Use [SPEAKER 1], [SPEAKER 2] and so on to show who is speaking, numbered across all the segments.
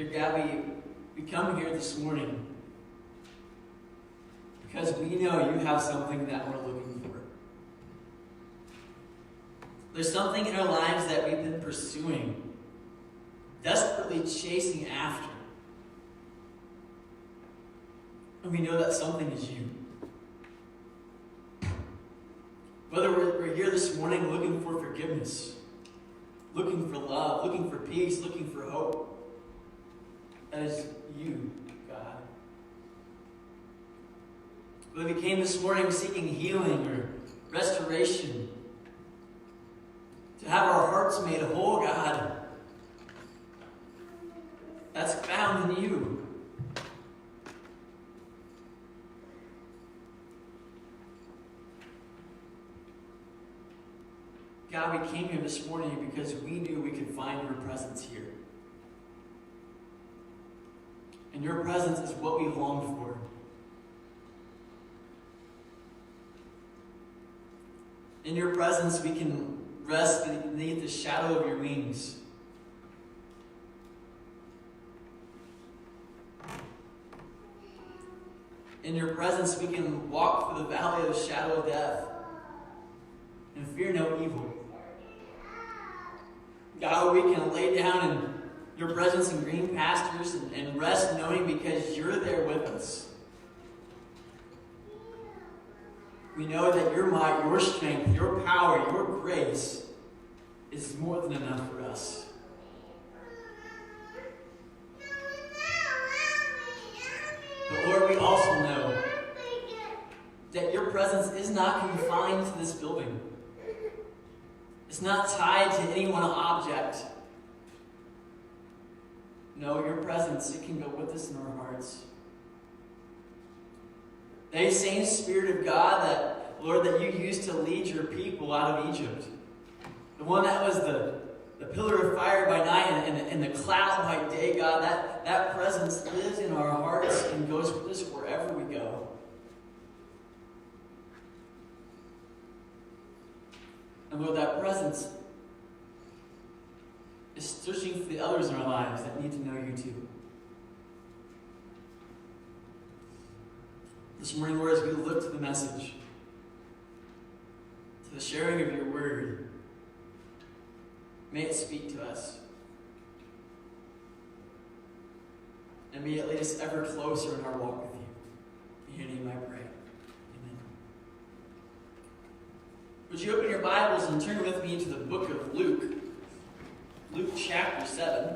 [SPEAKER 1] Dear God, we come here this morning because we know you have something that we're looking for. There's something in our lives that we've been pursuing, desperately chasing after. And we know that something is you. Whether we're here this morning looking for forgiveness, looking for love, looking for peace, looking for hope, that is you, God. Whether we came this morning seeking healing or restoration, to have our hearts made whole, God, that's found in you. God, we came here this morning because we knew we could find your presence here. And your presence is what we long for. In your presence, we can rest beneath the shadow of your wings. In your presence, we can walk through the valley of the shadow of death and fear no evil. God, we can lay down in your presence in green pastures and rest knowing because you're there with us. We know that your might, your strength, your power, your grace is more than enough for us. But Lord, we also know that your presence is not confined to this building. It's not tied to any one object. No, your presence, it can go with us in our hearts. The same Spirit of God that, Lord, that you used to lead your people out of Egypt. The one that was the pillar of fire by night and the cloud by day, God, that presence lives in our hearts and goes with us wherever we go. And Lord, that presence is searching for the others in our lives that need to know you too. This morning, Lord, as we look to the message, to the sharing of your word, may it speak to us. And may it lead us ever closer in our walk with you. In your name I pray. Amen. Would you open your Bibles and turn with me to the book of Luke? Luke chapter 7.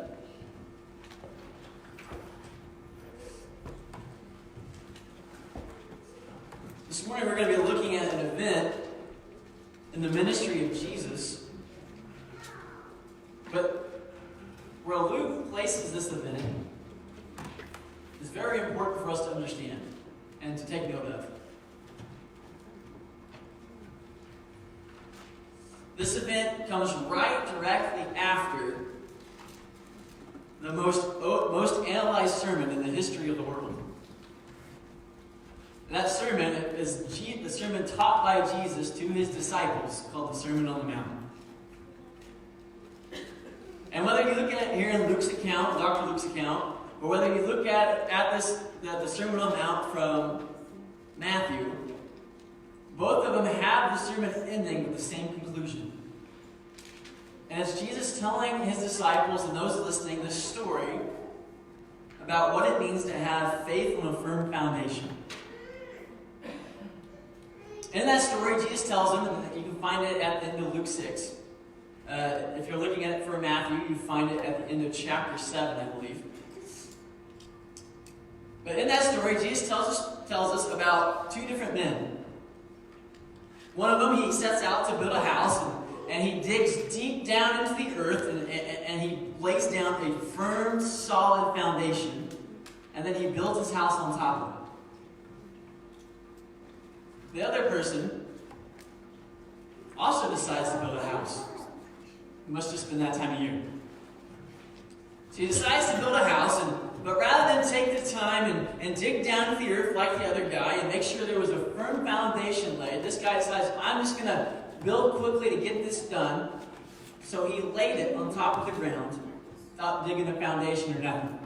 [SPEAKER 1] This morning we're going to be looking at an event in the ministry of Jesus. But where Luke places this event is very important for us to understand and to take note of. This event comes right directly after the most analyzed sermon in the history of the world. And that sermon is the sermon taught by Jesus to his disciples, called the Sermon on the Mount. And whether you look at it here in Luke's account, Dr. Luke's account, or whether you look at the Sermon on the Mount from Matthew, both of them have the sermon ending with the same conclusion. And it's Jesus telling his disciples and those listening this story about what it means to have faith on a firm foundation. In that story, Jesus tells them, and you can find it at the end of Luke 6. If you're looking at it for Matthew, you find it at the end of chapter 7, I believe. But in that story, Jesus tells us about two different men. One of them, he sets out to build a house, and he digs deep down into the earth, and he lays down a firm, solid foundation, and then he builds his house on top of it. The other person also decides to build a house. It must have been that time of year. So he decides to build a house, but rather than take the time and dig down into the earth like the other guy and make sure there was a firm foundation laid, this guy decides, I'm just going to build quickly to get this done. So he laid it on top of the ground without digging the foundation or nothing.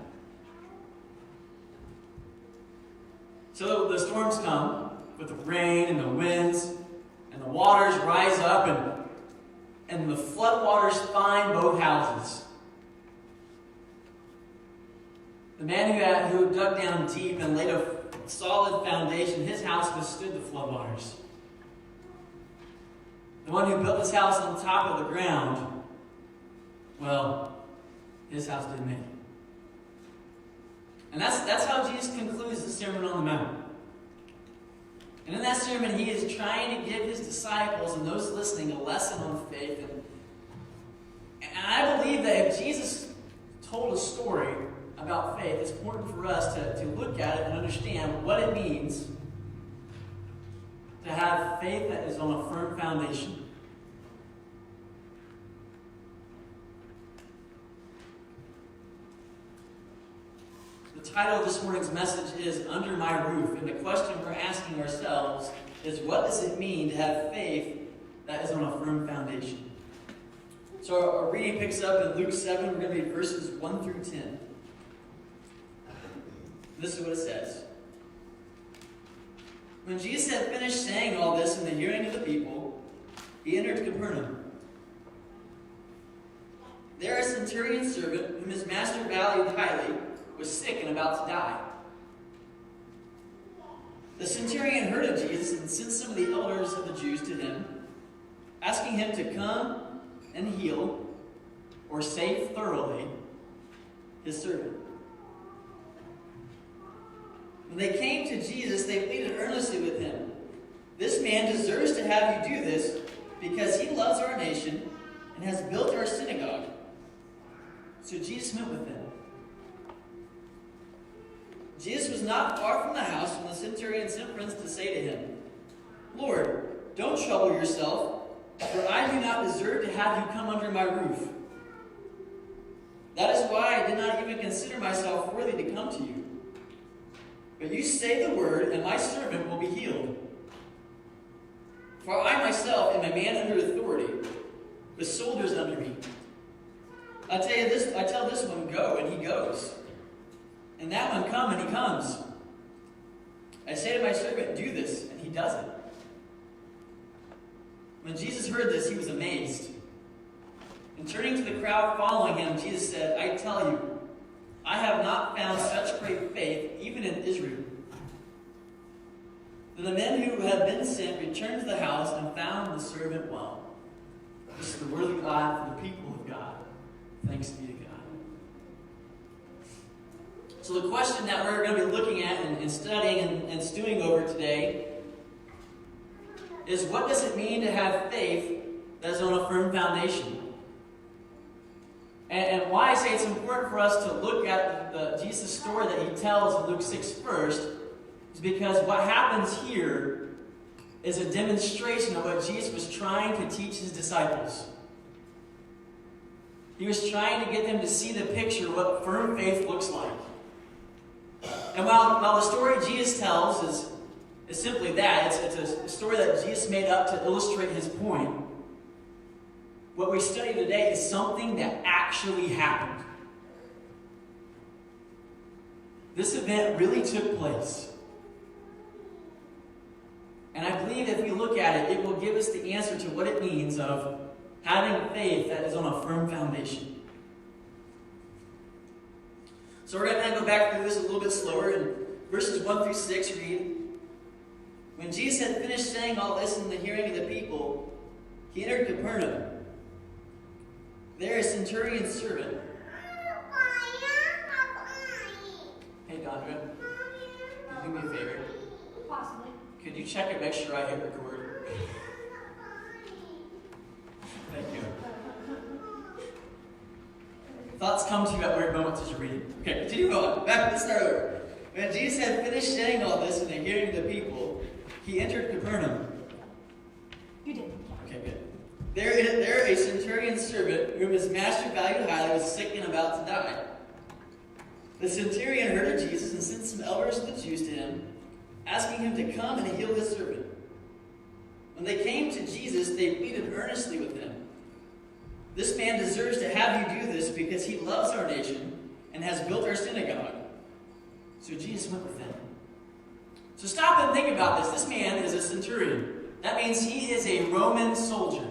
[SPEAKER 1] So the storms come with the rain and the winds, and the waters rise up, and the floodwaters find both houses. The man who dug down deep and laid a solid foundation, his house withstood the floodwaters. The one who built his house on top of the ground, well, his house didn't make it. And that's how Jesus concludes the Sermon on the Mount. And in that sermon, he is trying to give his disciples and those listening a lesson on faith. And I believe that if Jesus told a story about faith, it's important for us to look at it and understand what it means to have faith that is on a firm foundation. The title of this morning's message is Under My Roof, and the question we're asking ourselves is, what does it mean to have faith that is on a firm foundation? So our reading picks up in Luke 7. We're going to read verses 1 through 10. This is what it says. When Jesus had finished saying all this in the hearing of the people, he entered Capernaum. There a centurion's servant, whom his master valued highly, was sick and about to die. The centurion heard of Jesus and sent some of the elders of the Jews to him, asking him to come and heal or save thoroughly his servant. When they came to Jesus, they pleaded earnestly with him, "This man deserves to have you do this because he loves our nation and has built our synagogue." So Jesus met with them. Jesus was not far from the house when the centurion sent friends to say to him, "Lord, don't trouble yourself, for I do not deserve to have you come under my roof. That is why I did not even consider myself worthy to come to you. But you say the word, and my servant will be healed. For I myself am a man under authority, with soldiers under me. I tell this one, go, and he goes. And that one, come, and he comes. I say to my servant, do this, and he does it." When Jesus heard this, he was amazed. And turning to the crowd following him, Jesus said, "I tell you, I have not found such great faith, even in Israel." Then the men who had been sent returned to the house and found the servant well. This is the word of God for the people of God. Thanks be to God. So the question that we're going to be looking at and studying and stewing over today is, what does it mean to have faith that is on a firm foundation? And why I say it's important for us to look at the Jesus story that he tells in Luke 6 first is because what happens here is a demonstration of what Jesus was trying to teach his disciples. He was trying to get them to see the picture of what firm faith looks like. And while the story Jesus tells is simply that, it's a story that Jesus made up to illustrate his point, what we study today is something that actually happened. This event really took place. And I believe if we look at it, it will give us the answer to what it means of having faith that is on a firm foundation. So we're going to go back through this a little bit slower. In verses 1 through 6, read, "When Jesus had finished saying all this in the hearing of the people, he entered Capernaum. There a centurion's servant." Hey, Dondra, can you do me a favor?
[SPEAKER 2] Possibly.
[SPEAKER 1] Could you check and make sure I hit record? Thank you. Thoughts come to you at weird moments as you're reading. Okay, continue on. Back to the start over. When Jesus had finished saying all this in the hearing of the people, he entered Capernaum.
[SPEAKER 2] You did.
[SPEAKER 1] Okay, good. There a centurion's servant, whom his master valued highly, was sick and about to die. The centurion heard of Jesus and sent some elders of the Jews to him, asking him to come and heal his servant. When they came to Jesus, they pleaded earnestly with him, "This man deserves to have you do this because he loves our nation and has built our synagogue." So Jesus went with them. So stop and think about this. This man is a centurion. That means he is a Roman soldier.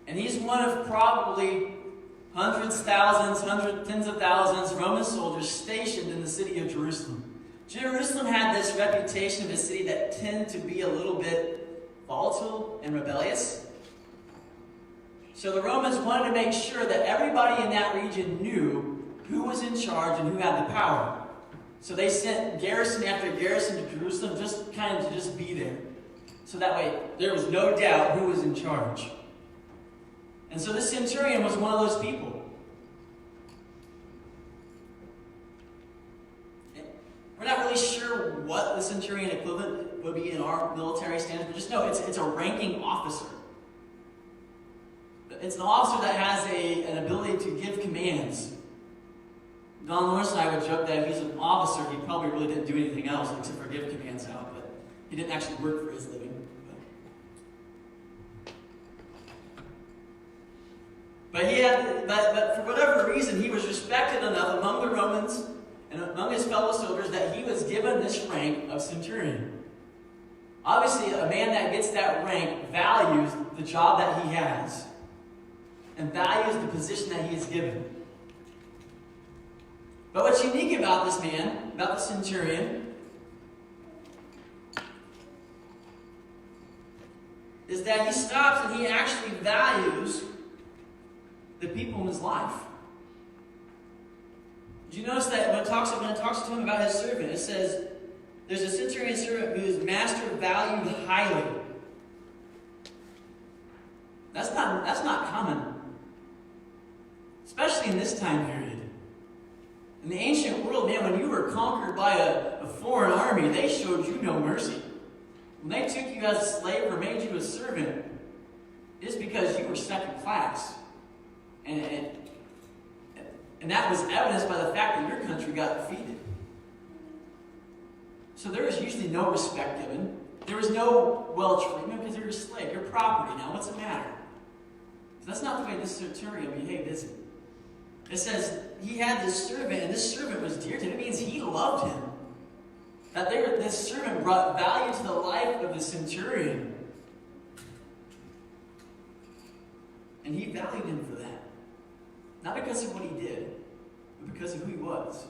[SPEAKER 1] And he's one of probably hundreds, thousands, tens of thousands Roman soldiers stationed in the city of Jerusalem. Jerusalem had this reputation of a city that tended to be a little bit volatile and rebellious. So the Romans wanted to make sure that everybody in that region knew who was in charge and who had the power. So they sent garrison after garrison to Jerusalem just kind of to just be there. So that way there was no doubt who was in charge. And so this centurion was one of those people. We're not really sure what the centurion equivalent would be in our military standards, but just know it's a ranking officer. It's an officer that has an ability to give commands. Don Lawrence and I would joke that if he's an officer, he probably really didn't do anything else except for give commands out, but he didn't actually work for his living. But for whatever reason, he was respected enough among the Romans and among his fellow soldiers that he was given this rank of centurion. Obviously, a man that gets that rank values the job that he has and values the position that he is given. But what's unique about this man, about the centurion, is that he stops and he actually values the people in his life. Did you notice that when it talks to him about his servant, it says, there's a centurion servant whose master valued highly. That's not common. Especially in this time period. In the ancient world, man, when you were conquered by a foreign army, they showed you no mercy. When they took you as a slave or made you a servant, it's because you were second class. And that was evidenced by the fact that your country got defeated. So there was usually no respect given. There was no well-treatment because you're a slave. You're property now. What's the matter? So that's not the way this centurion behaved, is it? It says he had this servant, and this servant was dear to him. It means he loved him. That this servant brought value to the life of the centurion. And he valued him for that. Not because of what he did, but because of who he was.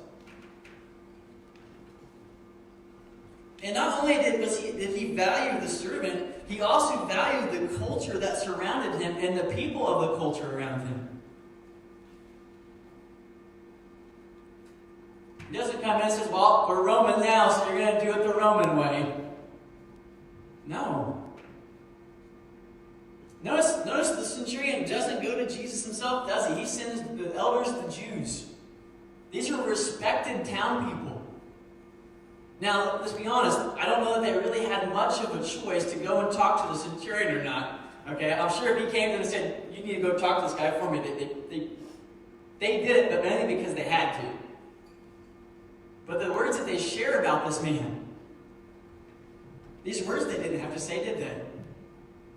[SPEAKER 1] And not only did he value the servant, he also valued the culture that surrounded him and the people of the culture around him. He doesn't come in and says, well, we're Roman now, so you're going to do it the Roman way. No. Notice the centurion doesn't go to Jesus himself, does he? He sends the elders, the Jews. These are respected town people. Now, let's be honest, I don't know that they really had much of a choice to go and talk to the centurion or not. Okay, I'm sure if he came to them and said, you need to go talk to this guy for me, they did it, but mainly because they had to. But the words that they share about this man, these words they didn't have to say, did they?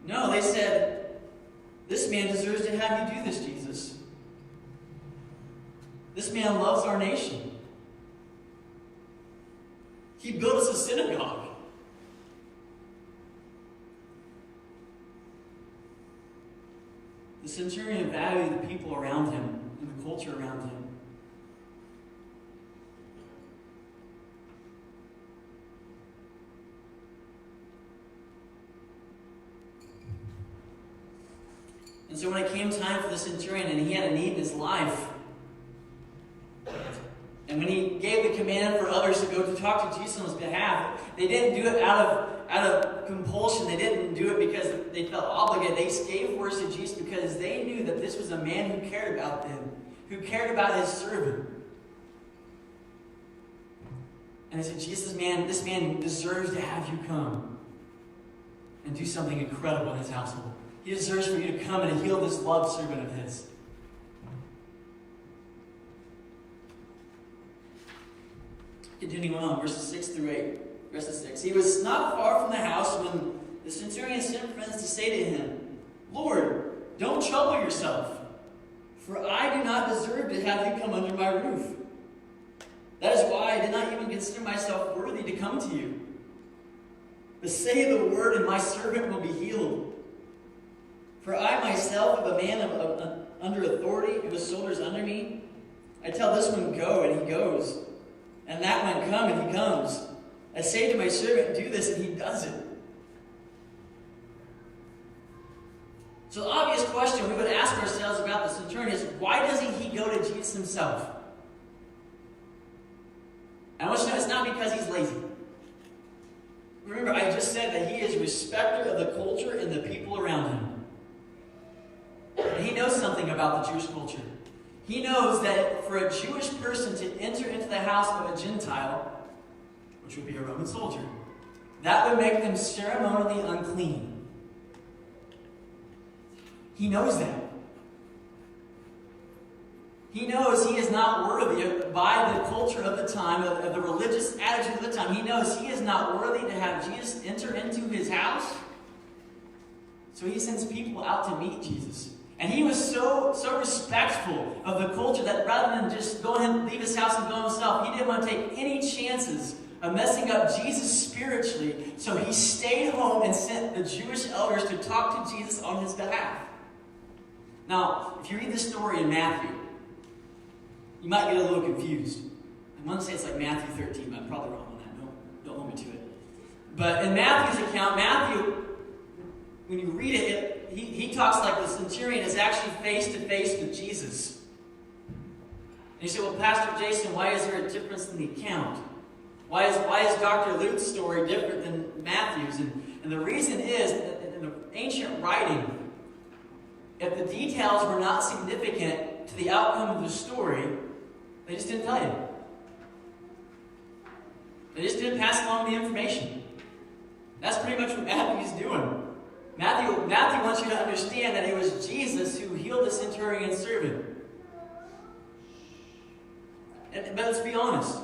[SPEAKER 1] No, they said, this man deserves to have you do this, Jesus. This man loves our nation. He built us a synagogue. The centurion valued the people around him and the culture around him. And so when it came time for the centurion and he had a need in his life, and when he gave the command for others to go to talk to Jesus on his behalf, they didn't do it out of compulsion. They didn't do it because they felt obligated. They gave words to Jesus because they knew that this was a man who cared about them, who cared about his servant. And they said, Jesus, this man deserves to have you come and do something incredible in his household. He deserves for you to come and heal this loved servant of his. Continuing on, verses 6 through 8. Rest of 6. He was not far from the house when the centurion sent friends to say to him, Lord, don't trouble yourself, for I do not deserve to have you come under my roof. That is why I did not even consider myself worthy to come to you. But say the word, and my servant will be healed. For I myself am a man under authority, and with soldiers under me. I tell this one, go, and he goes. And that one, come, and he comes. I say to my servant, do this, and he does it. So the obvious question we would ask ourselves about the centurion is, why doesn't he go to Jesus himself? And I want you to know it's not because he's lazy. Remember, I just said that he is a respecter of the culture and the people around him. And he knows something about the Jewish culture. He knows that for a Jewish person to enter into the house of a Gentile, which would be a Roman soldier, that would make them ceremonially unclean. He knows that. He knows he is not worthy, by the culture of the time, of the religious attitude of the time, he knows he is not worthy to have Jesus enter into his house. So he sends people out to meet Jesus. And he was so respectful of the culture that rather than just go ahead and leave his house and go himself, he didn't want to take any chances of messing up Jesus spiritually. So he stayed home and sent the Jewish elders to talk to Jesus on his behalf. Now, if you read this story in Matthew, you might get a little confused. I want to say it's like Matthew 13, but I'm probably wrong on that. Don't hold me to it. But in Matthew's account, Matthew, when you read it, he talks like the centurion is actually face-to-face with Jesus. And you say, well, Pastor Jason, why is there a difference in the account? Why is Dr. Luke's story different than Matthew's? And the reason is, in the ancient writing, if the details were not significant to the outcome of the story, they just didn't tell you. They just didn't pass along the information. That's pretty much what Matthew's doing. Matthew wants you to understand that it was Jesus who healed the centurion's servant. But let's be honest.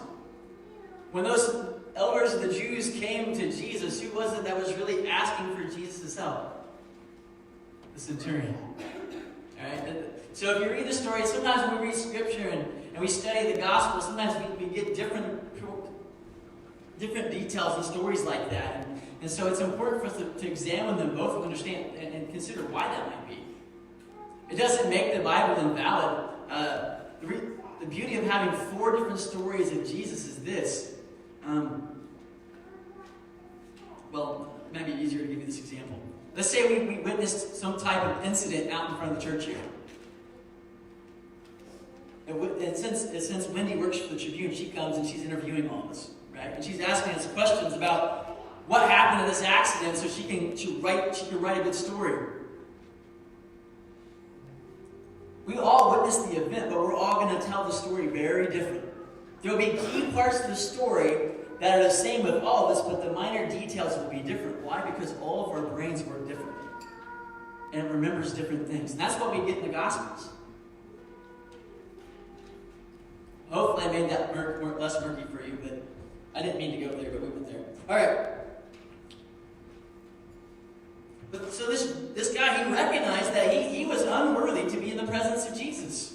[SPEAKER 1] When those elders of the Jews came to Jesus, who was it that was really asking for Jesus' help? The centurion. All right? So if you read the story, sometimes when we read Scripture and we study the Gospel, sometimes we get different details and stories like that. And so it's important for us to examine them both and understand and consider why that might be. It doesn't make the Bible invalid. The beauty of having 4 different stories of Jesus is this. Well, it might be easier to give you this example. Let's say we witnessed some type of incident out in front of the church here. And since Wendy works for the Tribune, she comes and she's interviewing all of us, right? And she's asking us questions about what happened in this accident so she can write a good story. We all witnessed the event, but we're all going to tell the story very different. There will be key parts of the story that are the same with all of us, but the minor details will be different. Why? Because all of our brains work differently. And it remembers different things. And that's what we get in the Gospels. Hopefully I made that less murky for you, but I didn't mean to go there, but we went there. All right. But so this guy, he recognized that he was unworthy to be in the presence of Jesus.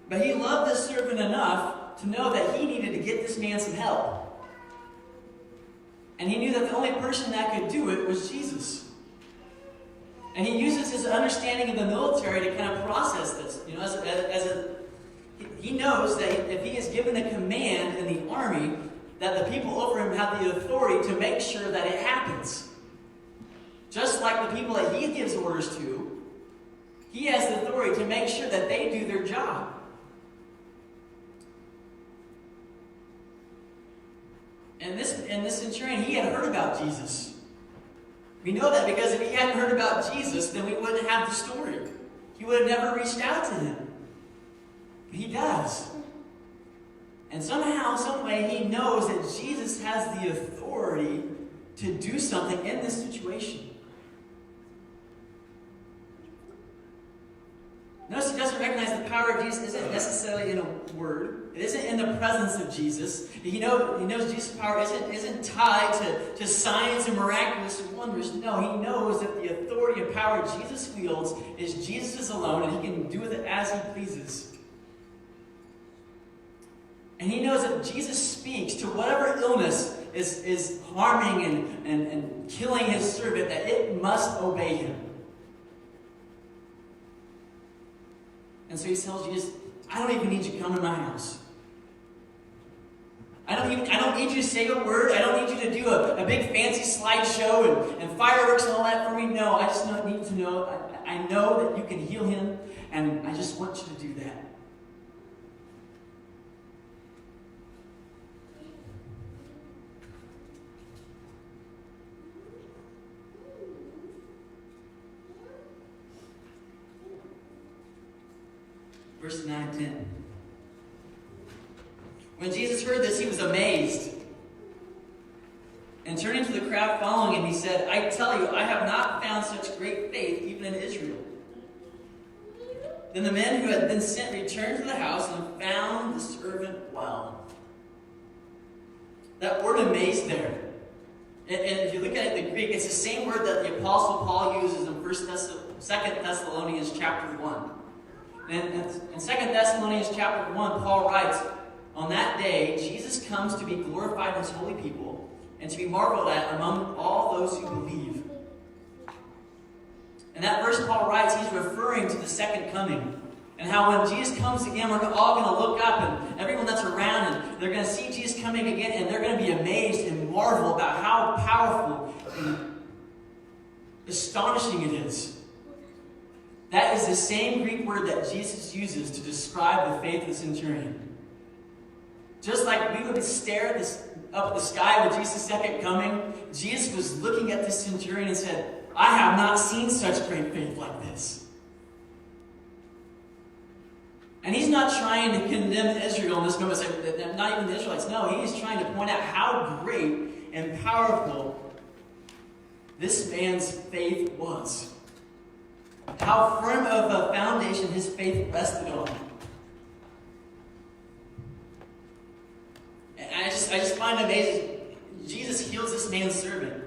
[SPEAKER 1] But he loved this servant enough to know that he needed to get this man some help. And he knew that the only person that could do it was Jesus. And he uses his understanding of the military to kind of process this. You know, he knows that if he is given a command in the army, that the people over him have the authority to make sure that it happens. Just like the people that he gives orders to, he has the authority to make sure that they do their job. And this centurion, he had heard about Jesus. We know that because if he hadn't heard about Jesus, then we wouldn't have the story. He would have never reached out to him. But he does. And somehow, some way, he knows that Jesus has the authority to do something in this situation. Notice he doesn't recognize the power of Jesus isn't necessarily in a word. It isn't in the presence of Jesus. He knows Jesus' power isn't tied to signs and miraculous wonders. No, he knows that the authority and power Jesus wields is Jesus alone, and he can do with it as he pleases. And he knows that Jesus speaks to whatever illness is harming and killing his servant, that it must obey him. And so he tells Jesus, I don't even need you to come to my house. I don't need you to say a word. I don't need you to do a big fancy slideshow and fireworks and all that for me. No, I just need to know. I know that you can heal him, and I just want you to do that. Verse 9 and 10. When Jesus heard this, he was amazed. And turning to the crowd following him, he said, I tell you, I have not found such great faith even in Israel. Then the men who had been sent returned to the house and found the servant well. That word amazed there. And if you look at it in the Greek, it's the same word that the Apostle Paul uses in 2 Thessalonians chapter 1. And in 2 Thessalonians chapter 1, Paul writes, on that day, Jesus comes to be glorified in his holy people and to be marveled at among all those who believe. In that verse, Paul writes, he's referring to the second coming. And how when Jesus comes again, we're all going to look up, and everyone that's around, and they're going to see Jesus coming again, and they're going to be amazed and marvel about how powerful and astonishing it is. That is the same Greek word that Jesus uses to describe the faith of the centurion. Just like we would stare up at the sky with Jesus' second coming, Jesus was looking at this centurion and said, I have not seen such great faith like this. And he's not trying to condemn Israel in this moment, say, not even the Israelites. No, he's trying to point out how great and powerful this man's faith was. How firm of a foundation his faith rested on. And I just find it amazing. Jesus heals this man's servant.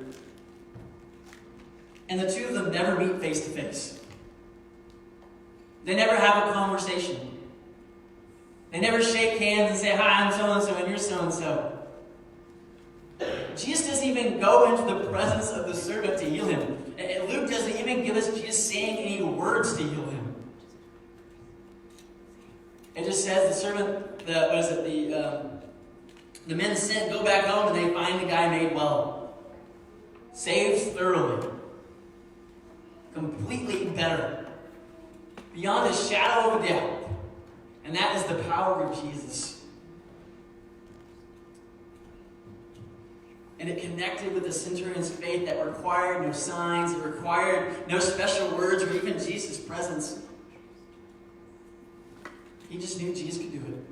[SPEAKER 1] And the two of them never meet face to face. They never have a conversation. They never shake hands and say, hi, I'm so-and-so, and you're so-and-so. Jesus doesn't even go into the presence of the servant to heal him. And Luke doesn't even give us Jesus saying any words to heal him. It just says the servant, the men sent go back home and they find the guy made well. Saved thoroughly. Completely better. Beyond a shadow of a doubt. And that is the power of Jesus. And it connected with the centurion's faith that required no signs, it required no special words or even Jesus' presence. He just knew Jesus could do it.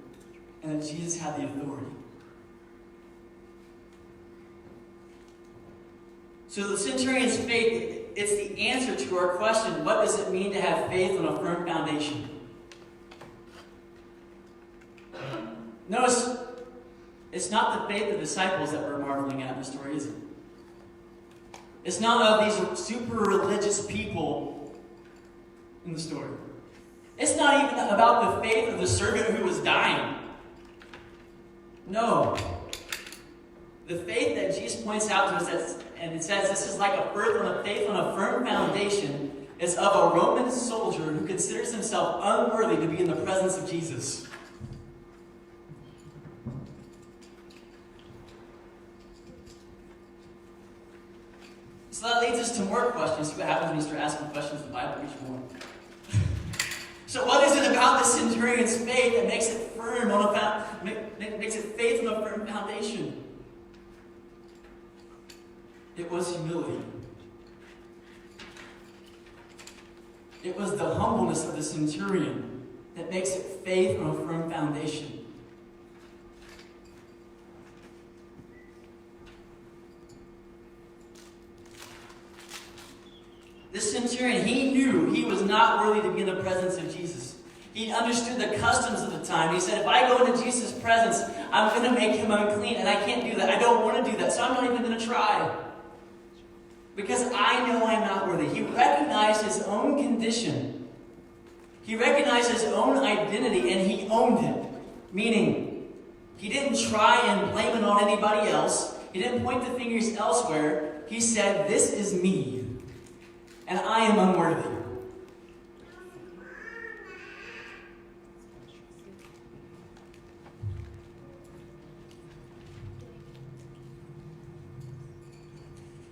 [SPEAKER 1] And that Jesus had the authority. So the centurion's faith, it's the answer to our question, what does it mean to have faith on a firm foundation? Notice, it's not the faith of the disciples that we're marveling at in the story, is it? It's not of these super religious people in the story. It's not even about the faith of the servant who was dying. No. The faith that Jesus points out to us, and it says this is like a faith on a firm foundation, is of a Roman soldier who considers himself unworthy to be in the presence of Jesus. So that leads us to more questions. See what happens when you start asking questions of the Bible each more. So what is it about the centurion's faith that makes it firm makes it faith on a firm foundation? It was humility. It was the humbleness of the centurion that makes it faith on a firm foundation. This centurion, he knew he was not worthy to be in the presence of Jesus. He understood the customs of the time. He said, if I go into Jesus' presence, I'm going to make him unclean, and I can't do that. I don't want to do that, so I'm not even going to try. Because I know I'm not worthy. He recognized his own condition. He recognized his own identity, and he owned it. Meaning, he didn't try and blame it on anybody else. He didn't point the fingers elsewhere. He said, this is me, and I am unworthy.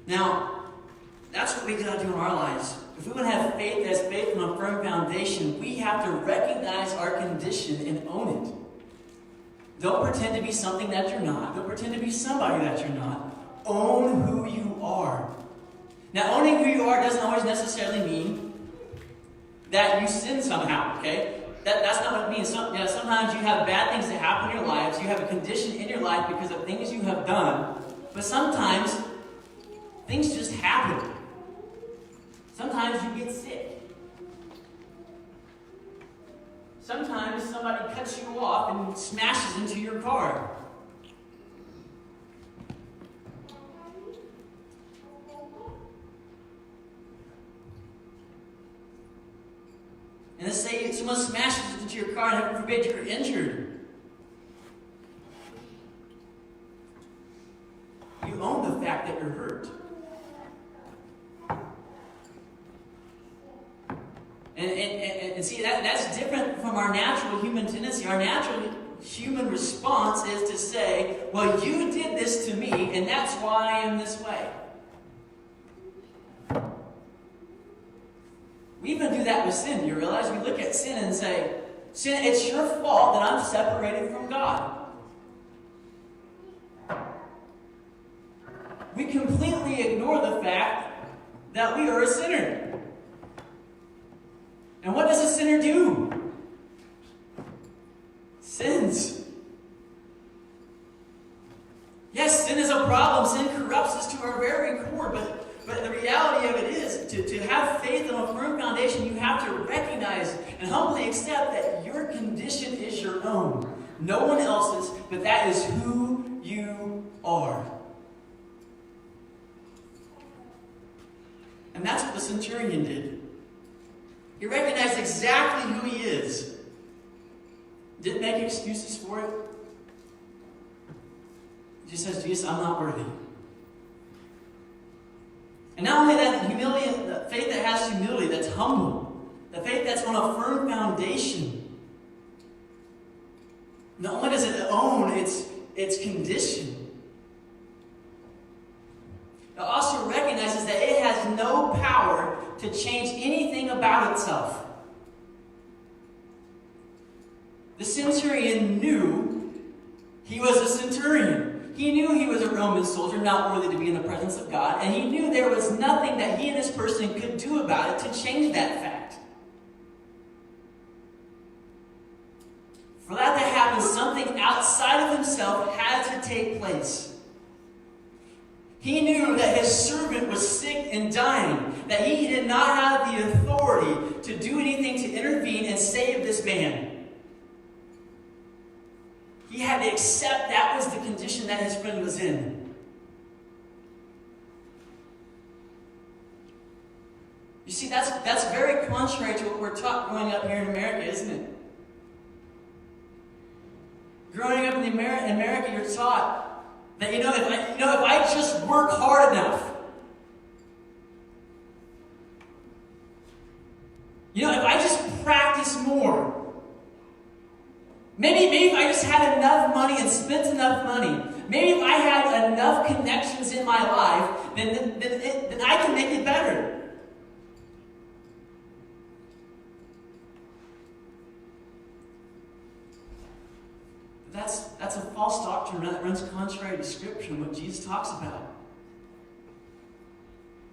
[SPEAKER 1] Now, that's what we got to do in our lives. If we want to have faith that's faith on a firm foundation, we have to recognize our condition and own it. Don't pretend to be something that you're not. Don't pretend to be somebody that you're not. Own who you are. Now, owning who you are doesn't always necessarily mean that you sin somehow, okay? That's not what it means. Sometimes you have bad things that happen in your lives. You have a condition in your life because of things you have done. But sometimes things just happen. Sometimes you get sick. Sometimes somebody cuts you off and smashes into your car. And let's say someone smashes into your car and heaven forbid you're injured. You own the fact that you're hurt. And see, that's different from our natural human tendency. Our natural human response is to say, well, you did this to me, and that's why I am this way. We even do that with sin. You realize? We look at sin and say, sin, it's your fault that I'm separated from God. We completely ignore the fact that we are a sinner. And what does a sinner do? Sins. Yes, sin is a problem. Sin corrupts us to our very core. But the reality of it is, to have faith on a firm foundation, you have to recognize and humbly accept that your condition is your own. No one else's, but that is who you are. And that's what the centurion did. He recognized exactly who he is. Didn't make excuses for it. He just says, Jesus, I'm not worthy. And not only that, humility, the faith that has humility, that's humble. The faith that's on a firm foundation. Not only does it own its condition, it also recognizes that it has no power to change anything about itself. The centurion knew he was a centurion. He knew he was a Roman soldier, not worthy to be in the presence of God, and he knew there was nothing that he and his person could do about it to change that fact. For that to happen, something outside of himself had to take place. He knew that his servant was sick and dying, that he did not have the authority to do anything to intervene and save this man. He had to accept that was the condition that his friend was in. You see, that's very contrary to what we're taught growing up here in America, isn't it? Growing up in America, you're taught that, if I just work hard enough, if I just practice more, maybe if I just had enough money and spent enough money, maybe if I had enough connections in my life, then I can make it better. That's a false doctrine that runs contrary to Scripture and what Jesus talks about.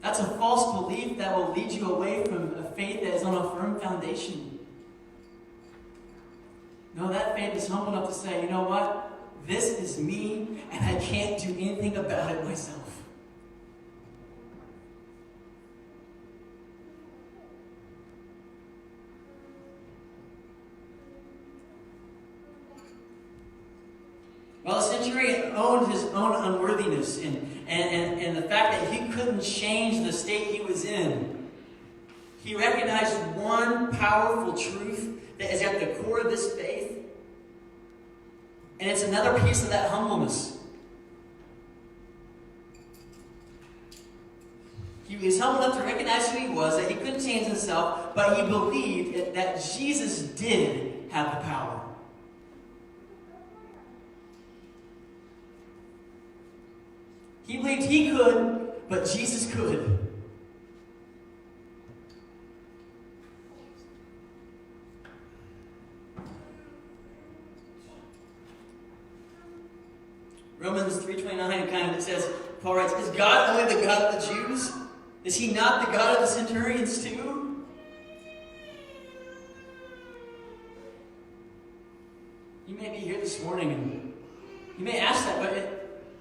[SPEAKER 1] That's a false belief that will lead you away from a faith that is on a firm foundation. No, that faith is humble enough to say, you know what? This is me, and I can't do anything about it myself. Well, the centurion owned his own unworthiness and the fact that he couldn't change the state he was in. He recognized one powerful truth that is at the core of this faith. And it's another piece of that humbleness. He was humble enough to recognize who he was, that he couldn't change himself, but he believed that Jesus did have the power. He believed he could, but Jesus could. Romans 3:29 it says, Paul writes, is God only the God of the Jews? Is he not the God of the centurions too? You may be here this morning and you may ask that, but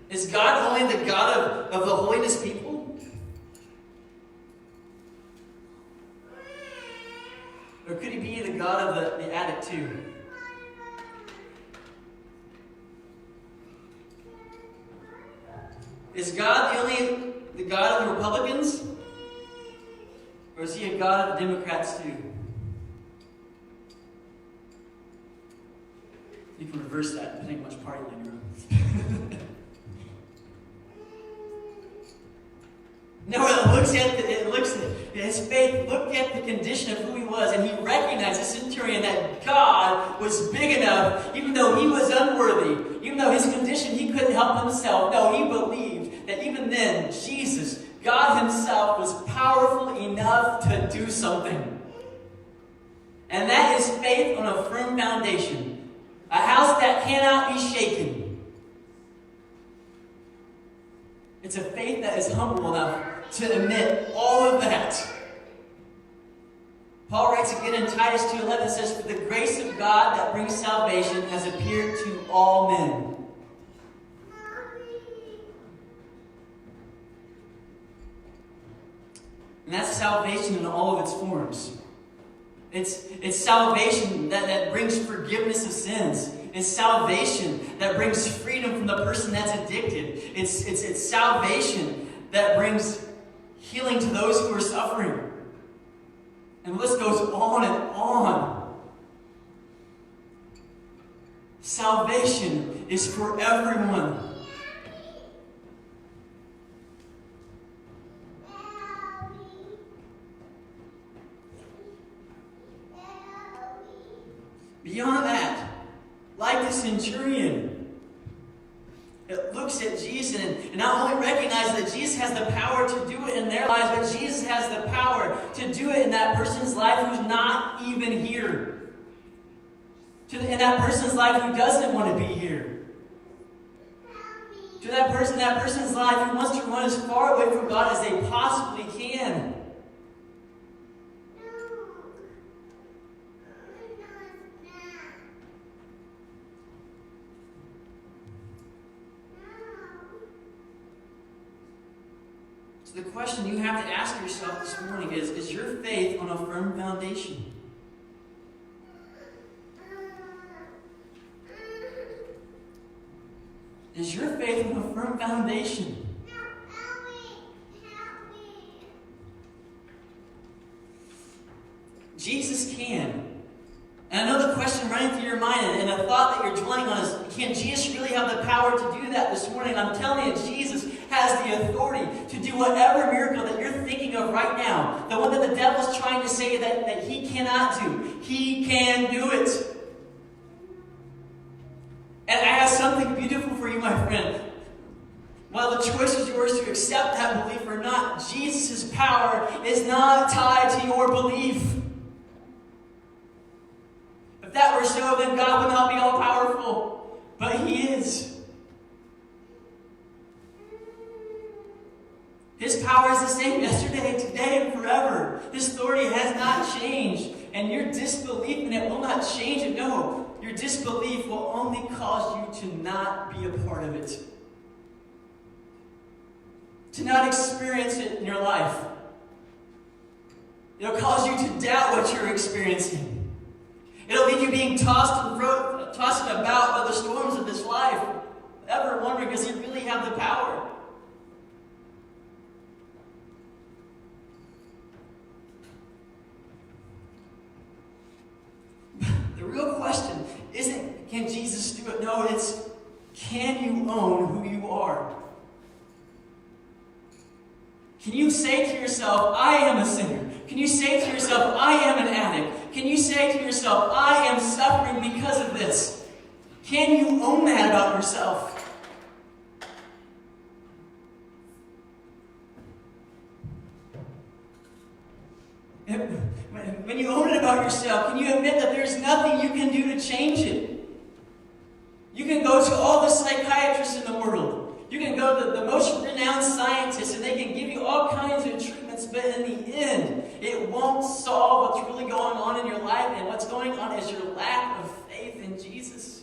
[SPEAKER 1] is God only the God of the holiness people? Or could he be the God of the addict too? Is God only the God of the Republicans? Or is he a God of the Democrats too? You can reverse that depending on which party you're on. No, his faith looked at the condition of who he was, and he recognized, the centurion, that God was big enough, even though he was unworthy, even though his condition, he couldn't help himself. No, he believed that even then, Jesus, God himself, was powerful enough to do something. And that is faith on a firm foundation, a house that cannot be shaken. It's a faith that is humble enough to admit all of that. Paul writes again in Titus 2:11, says, for the grace of God that brings salvation has appeared to all men. And that's salvation in all of its forms. It's salvation that brings forgiveness of sins. It's salvation that brings freedom from the person that's addicted. It's salvation that brings healing to those who are suffering. And the list goes on and on. Salvation is for everyone. Beyond that, like the centurion, it looks at Jesus and not only recognizes that Jesus has the power to do it in their lives, but Jesus has the power to do it in that person's life who's not even here. In that person's life who doesn't want to be here. To that person's life who wants to run as far away from God as they possibly can. The question you have to ask yourself this morning is your faith on a firm foundation? Is your faith on a firm foundation? Jesus can. And I know the question running through your mind and the thought that you're dwelling on is, can Jesus really have the power to do that this morning? I'm telling you, Jesus has the authority to do whatever miracle that you're thinking of right now. The one that the devil's trying to say that he cannot do. He can do it. And I have something beautiful for you, my friend. While the choice is yours to accept that belief or not, Jesus' power is not tied to your belief. If that were so, then God would not be all powerful. But he is. His power is the same yesterday, today, and forever. His authority has not changed. And your disbelief in it will not change it. No, your disbelief will only cause you to not be a part of it. To not experience it in your life. It'll cause you to doubt what you're experiencing. It'll leave you being tossed about by the storms of this life. ever wondering, does he really have the power? The real question isn't, can Jesus do it? No, it's, can you own who you are? Can you say to yourself, I am a sinner? Can you say to yourself, I am an addict? Can you say to yourself, I am suffering because of this? Can you own that about yourself? When you own it about yourself, can you admit that there's nothing you can do to change it? You can go to all the psychiatrists in the world. You can go to the most renowned scientists, and they can give you all kinds of treatments, but in the end, it won't solve what's really going on in your life, and what's going on is your lack of faith in Jesus.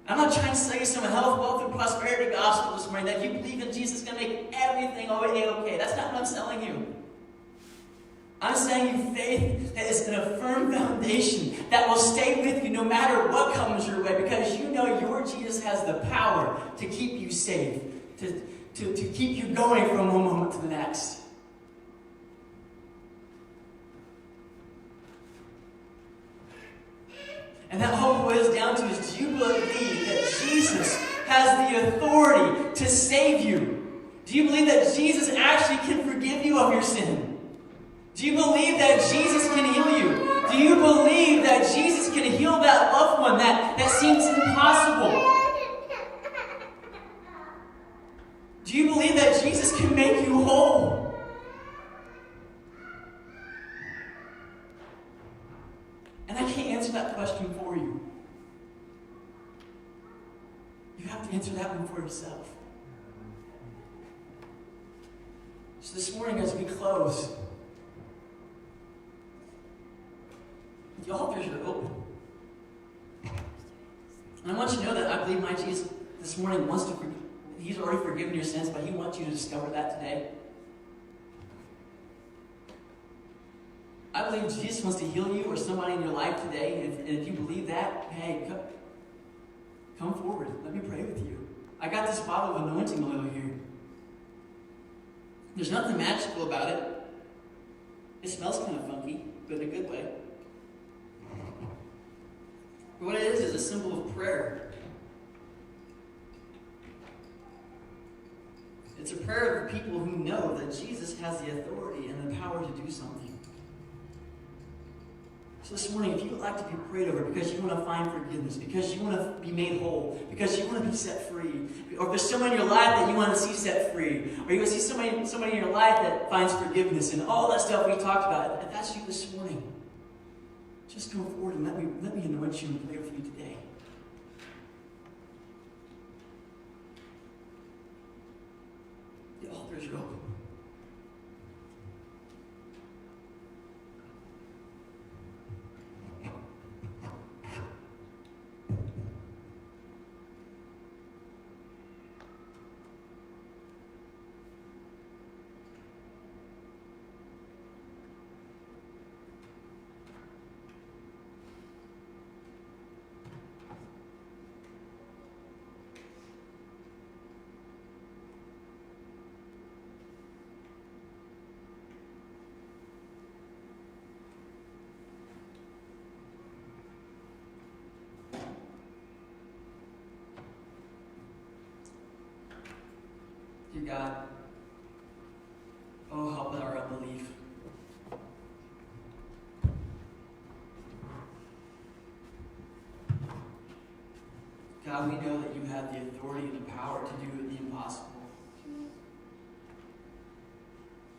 [SPEAKER 1] I'm not trying to sell you some health, wealth, and prosperity gospel this morning, that if you believe in Jesus, it's going to make everything okay. That's not what I'm selling you. I'm saying you faith that is in a firm foundation that will stay with you no matter what comes your way, because you know your Jesus has the power to keep you safe, to keep you going from one moment to the next. And that all boils down to is, do you believe that Jesus has the authority to save you? Do you believe that Jesus actually can forgive you of your sin? Do you believe that Jesus can heal you? Do you believe that Jesus can heal that loved one that seems impossible? Do you believe that Jesus can make you whole? And I can't answer that question for you. You have to answer that one for yourself. So this morning as we close, the altars are open. And I want you to know that I believe my Jesus this morning wants to forgive. He's already forgiven your sins, but he wants you to discover that today. I believe Jesus wants to heal you or somebody in your life today. And if you believe that, hey, come forward. Let me pray with you. I got this bottle of anointing oil here. There's nothing magical about it. It smells kind of funky, but in a good way. But what it is a symbol of prayer. It's a prayer of people who know that Jesus has the authority and the power to do something. So this morning, if you would like to be prayed over because you want to find forgiveness, because you want to be made whole, because you want to be set free, or if there's someone in your life that you want to see set free, or you want to see somebody in your life that finds forgiveness and all that stuff we talked about, if that's you this morning, just come forward and let me anoint you and pray for you today. The altars are open. Dear God, oh, help our unbelief. God, we know that you have the authority and the power to do the impossible.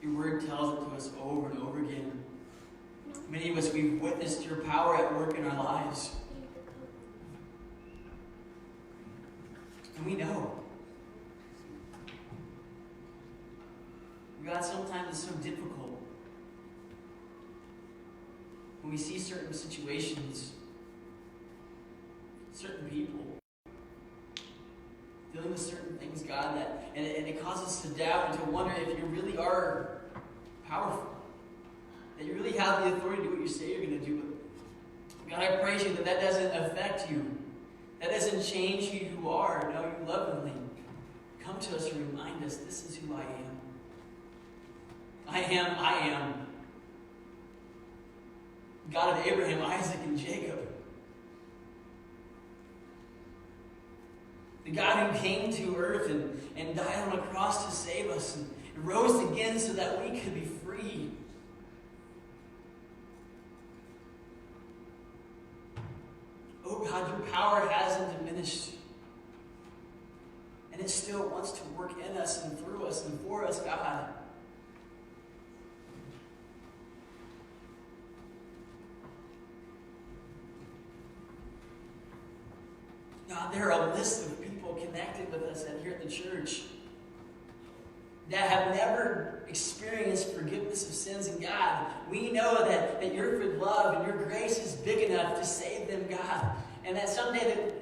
[SPEAKER 1] Your word tells it to us over and over again. Many of us, we've witnessed your power at work in our lives. And we know. God, sometimes it's so difficult when we see certain situations, certain people dealing with certain things, God, and it causes us to doubt and to wonder if you really are powerful, that you really have the authority to do what you say you're going to do. God, I praise you that doesn't affect you, That doesn't change who you are. No, you lovingly come to us and remind us, this is who I am. I am. God of Abraham, Isaac, and Jacob. The God who came to earth and died on a cross to save us and rose again so that we could be free. Oh God, your power hasn't diminished. And it still wants to work in us and through us and for us, God. God, there are a list of people connected with us here at the church that have never experienced forgiveness of sins. And God, we know that your good love and your grace is big enough to save them, God. And that someday that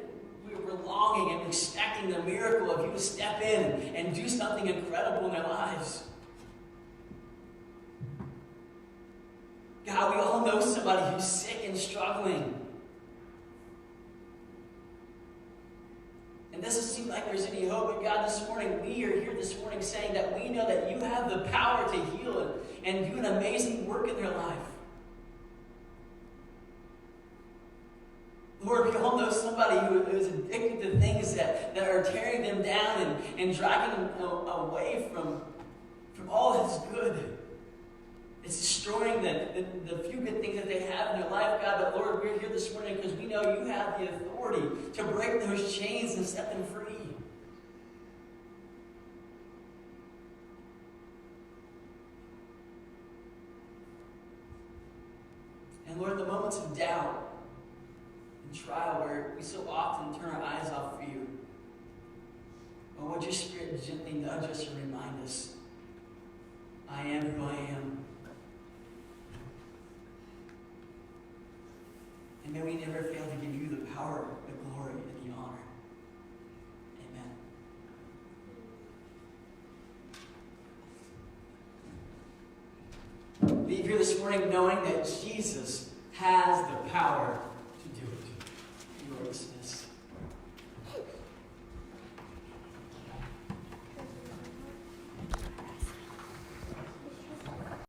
[SPEAKER 1] we were longing and expecting the miracle of you to step in and do something incredible in their lives. God, we all know somebody who's sick and struggling. And it doesn't seem like there's any hope, but God, this morning, we are here this morning saying that we know that you have the power to heal it and do an amazing work in their life. Lord, we all know somebody who is addicted to things that are tearing them down and dragging them away from all that's good. It's destroying the few good things that they have in their life, God. But Lord, we're here this morning because we know you have the authority to break those chains and set them free. And Lord, the moments of doubt and trial where we so often turn our eyes off of you, oh, would your Spirit gently nudge us and remind us, I am who I am. And may we never fail to give you the power, the glory, and the honor. Amen. Leave here this morning knowing that Jesus has the power to do it. You are dismissed.